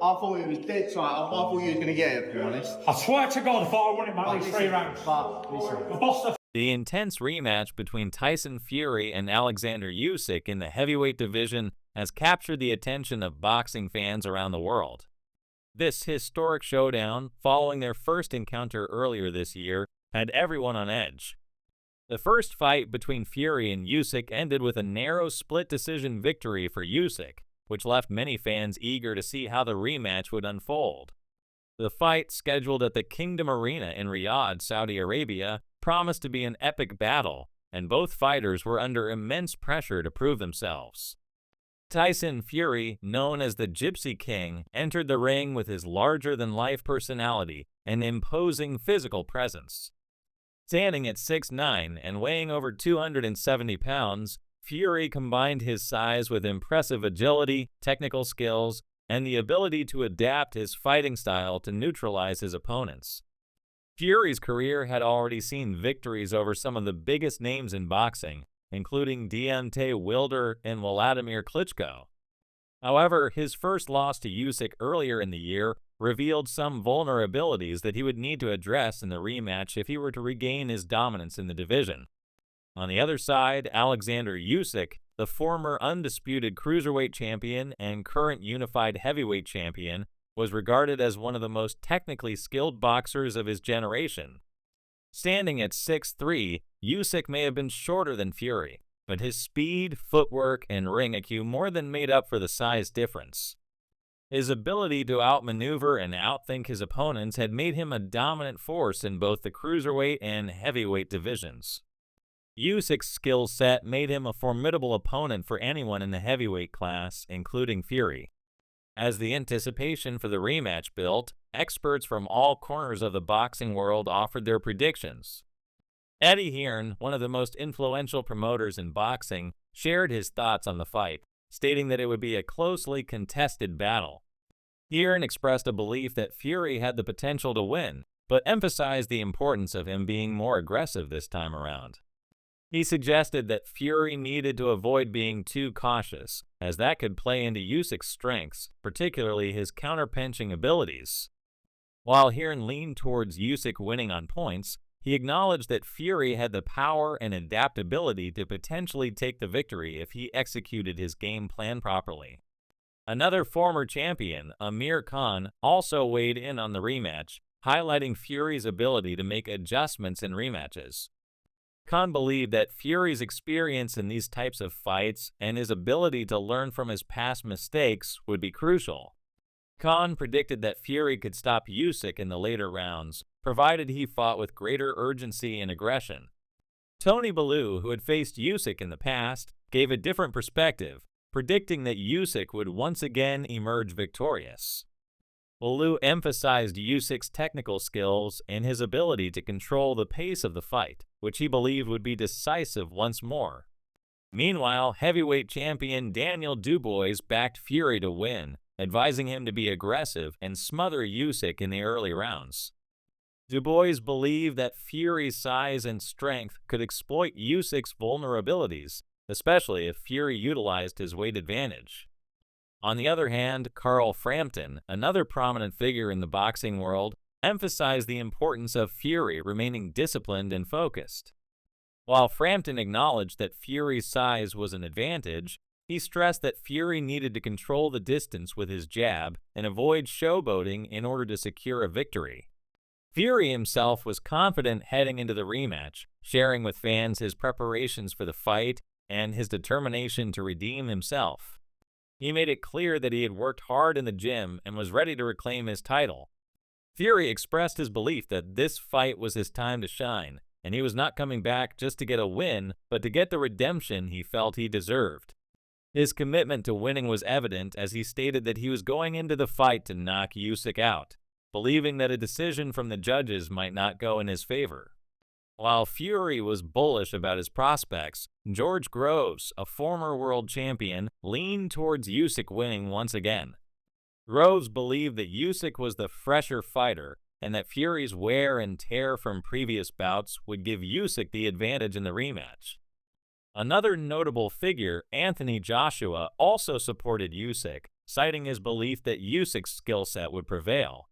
I thought he was dead tight. I thought he was going to get it, to be honest. I swear to God, if I won it, mate, these 3 rounds. But listen. I bossed the The intense rematch between Tyson Fury and Alexander Usyk in the heavyweight division has captured the attention of boxing fans around the world. This historic showdown, following their first encounter earlier this year, had everyone on edge. The first fight between Fury and Usyk ended with a narrow split decision victory for Usyk, which left many fans eager to see how the rematch would unfold. The fight, scheduled at the Kingdom Arena in Riyadh, Saudi Arabia, promised to be an epic battle, and both fighters were under immense pressure to prove themselves. Tyson Fury, known as the Gypsy King, entered the ring with his larger-than-life personality and imposing physical presence. Standing at 6'9" and weighing over 270 pounds, Fury combined his size with impressive agility, technical skills, and the ability to adapt his fighting style to neutralize his opponents. Fury's career had already seen victories over some of the biggest names in boxing, including Deontay Wilder and Vladimir Klitschko. However, his first loss to Usyk earlier in the year revealed some vulnerabilities that he would need to address in the rematch if he were to regain his dominance in the division. On the other side, Alexander Usyk, the former undisputed cruiserweight champion and current unified heavyweight champion, was regarded as one of the most technically skilled boxers of his generation. Standing at 6'3", Usyk may have been shorter than Fury, but his speed, footwork, and ring IQ more than made up for the size difference. His ability to outmaneuver and outthink his opponents had made him a dominant force in both the cruiserweight and heavyweight divisions. Usyk's skill set made him a formidable opponent for anyone in the heavyweight class, including Fury. As the anticipation for the rematch built, experts from all corners of the boxing world offered their predictions. Eddie Hearn, one of the most influential promoters in boxing, shared his thoughts on the fight, stating that it would be a closely contested battle. Hearn expressed a belief that Fury had the potential to win, but emphasized the importance of him being more aggressive this time around. He suggested that Fury needed to avoid being too cautious, as that could play into Usyk's strengths, particularly his counterpunching abilities. While Hearn leaned towards Usyk winning on points, he acknowledged that Fury had the power and adaptability to potentially take the victory if he executed his game plan properly. Another former champion, Amir Khan, also weighed in on the rematch, highlighting Fury's ability to make adjustments in rematches. Khan believed that Fury's experience in these types of fights and his ability to learn from his past mistakes would be crucial. Khan predicted that Fury could stop Usyk in the later rounds, provided he fought with greater urgency and aggression. Tony Bellew, who had faced Usyk in the past, gave a different perspective, predicting that Usyk would once again emerge victorious. Bellew emphasized Usyk's technical skills and his ability to control the pace of the fight, which he believed would be decisive once more. Meanwhile, heavyweight champion Daniel Dubois backed Fury to win, advising him to be aggressive and smother Usyk in the early rounds. Dubois believed that Fury's size and strength could exploit Usyk's vulnerabilities, especially if Fury utilized his weight advantage. On the other hand, Carl Frampton, another prominent figure in the boxing world, emphasized the importance of Fury remaining disciplined and focused. While Frampton acknowledged that Fury's size was an advantage, he stressed that Fury needed to control the distance with his jab and avoid showboating in order to secure a victory. Fury himself was confident heading into the rematch, sharing with fans his preparations for the fight and his determination to redeem himself. He made it clear that he had worked hard in the gym and was ready to reclaim his title. Fury expressed his belief that this fight was his time to shine, and he was not coming back just to get a win, but to get the redemption he felt he deserved. His commitment to winning was evident as he stated that he was going into the fight to knock Usyk out, believing that a decision from the judges might not go in his favor. While Fury was bullish about his prospects, George Groves, a former world champion, leaned towards Usyk winning once again. Groves believed that Usyk was the fresher fighter and that Fury's wear and tear from previous bouts would give Usyk the advantage in the rematch. Another notable figure, Anthony Joshua, also supported Usyk, citing his belief that Usyk's skill set would prevail.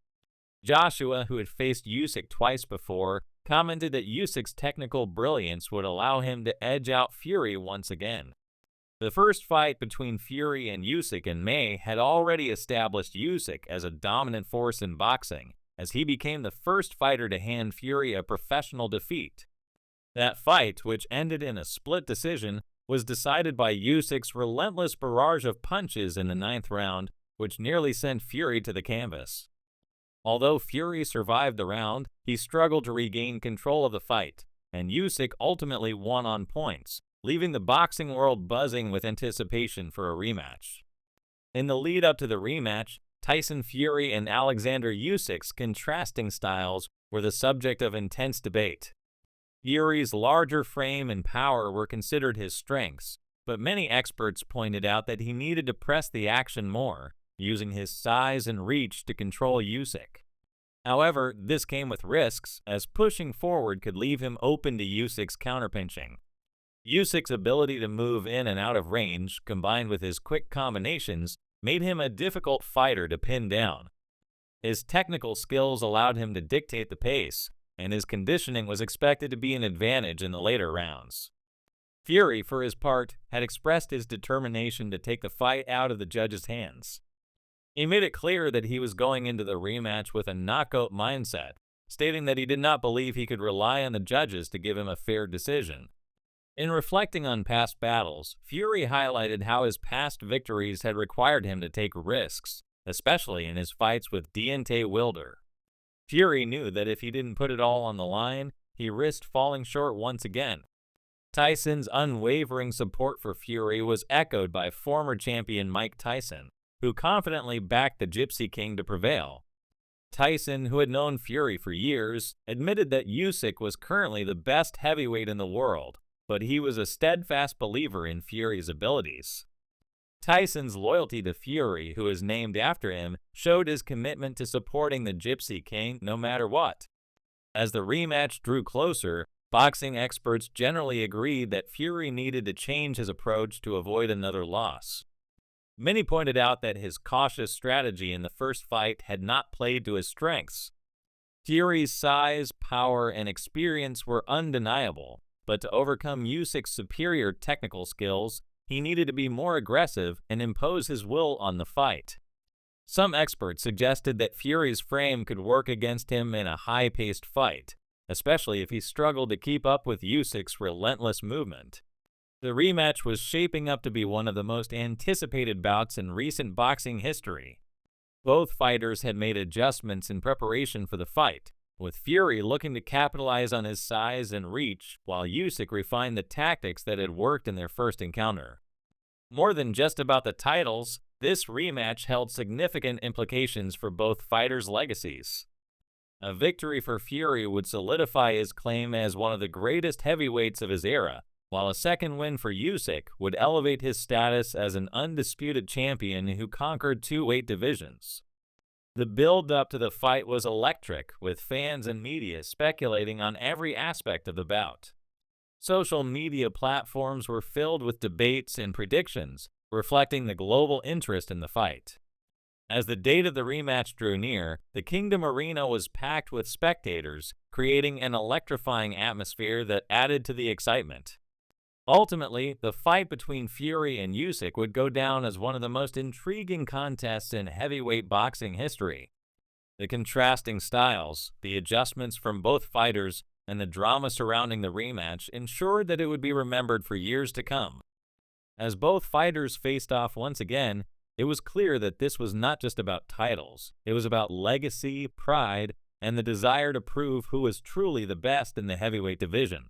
Joshua, who had faced Usyk twice before, commented that Usyk's technical brilliance would allow him to edge out Fury once again. The first fight between Fury and Usyk in May had already established Usyk as a dominant force in boxing, as he became the first fighter to hand Fury a professional defeat. That fight, which ended in a split decision, was decided by Usyk's relentless barrage of punches in the 9th round, which nearly sent Fury to the canvas. Although Fury survived the round, he struggled to regain control of the fight, and Usyk ultimately won on points, leaving the boxing world buzzing with anticipation for a rematch. In the lead-up to the rematch, Tyson Fury and Alexander Usyk's contrasting styles were the subject of intense debate. Fury's larger frame and power were considered his strengths, but many experts pointed out that he needed to press the action more, using his size and reach to control Usyk. However, this came with risks, as pushing forward could leave him open to Usyk's counterpunching. Usyk's ability to move in and out of range, combined with his quick combinations, made him a difficult fighter to pin down. His technical skills allowed him to dictate the pace, and his conditioning was expected to be an advantage in the later rounds. Fury, for his part, had expressed his determination to take the fight out of the judges' hands. He made it clear that he was going into the rematch with a knockout mindset, stating that he did not believe he could rely on the judges to give him a fair decision. In reflecting on past battles, Fury highlighted how his past victories had required him to take risks, especially in his fights with Deontay Wilder. Fury knew that if he didn't put it all on the line, he risked falling short once again. Tyson's unwavering support for Fury was echoed by former champion Mike Tyson, who confidently backed the Gypsy King to prevail. Tyson, who had known Fury for years, admitted that Usyk was currently the best heavyweight in the world, but he was a steadfast believer in Fury's abilities. Tyson's loyalty to Fury, who is named after him, showed his commitment to supporting the Gypsy King no matter what. As the rematch drew closer, boxing experts generally agreed that Fury needed to change his approach to avoid another loss. Many pointed out that his cautious strategy in the first fight had not played to his strengths. Fury's size, power, and experience were undeniable, but to overcome Usyk's superior technical skills, he needed to be more aggressive and impose his will on the fight. Some experts suggested that Fury's frame could work against him in a high-paced fight, especially if he struggled to keep up with Usyk's relentless movement. The rematch was shaping up to be one of the most anticipated bouts in recent boxing history. Both fighters had made adjustments in preparation for the fight, with Fury looking to capitalize on his size and reach, while Usyk refined the tactics that had worked in their first encounter. More than just about the titles, this rematch held significant implications for both fighters' legacies. A victory for Fury would solidify his claim as one of the greatest heavyweights of his era, while a second win for Usyk would elevate his status as an undisputed champion who conquered 2 weight divisions. The build-up to the fight was electric, with fans and media speculating on every aspect of the bout. Social media platforms were filled with debates and predictions, reflecting the global interest in the fight. As the date of the rematch drew near, the Kingdom Arena was packed with spectators, creating an electrifying atmosphere that added to the excitement. Ultimately, the fight between Fury and Usyk would go down as one of the most intriguing contests in heavyweight boxing history. The contrasting styles, the adjustments from both fighters, and the drama surrounding the rematch ensured that it would be remembered for years to come. As both fighters faced off once again, it was clear that this was not just about titles. It was about legacy, pride, and the desire to prove who was truly the best in the heavyweight division.